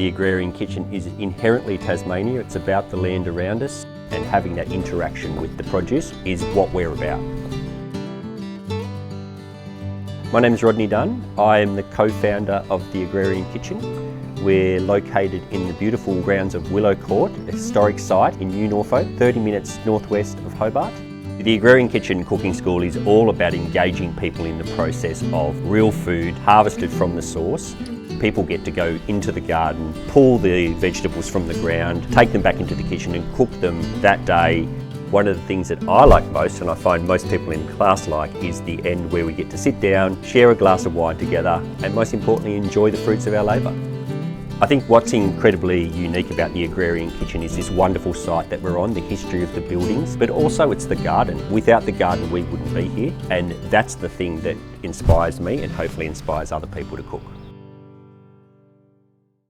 the Agrarian Kitchen is inherently Tasmania. It's about the land around us, and having that interaction with the produce is what we're about. My name is Rodney Dunn. I am the co-founder of the Agrarian Kitchen. We're located in the beautiful grounds of Willow Court, a historic site in New Norfolk, 30 minutes northwest of Hobart. The Agrarian Kitchen Cooking School is all about engaging people in the process of real food harvested from the source. People get to go into the garden, pull the vegetables from the ground, take them back into the kitchen and cook them that day. One of the things that I like most, and I find most people in class like, is the end where we get to sit down, share a glass of wine together, and most importantly enjoy the fruits of our labour. I think what's incredibly unique about the Agrarian Kitchen is this wonderful site that we're on, the history of the buildings, but also it's the garden. Without the garden we wouldn't be here, and that's the thing that inspires me and hopefully inspires other people to cook.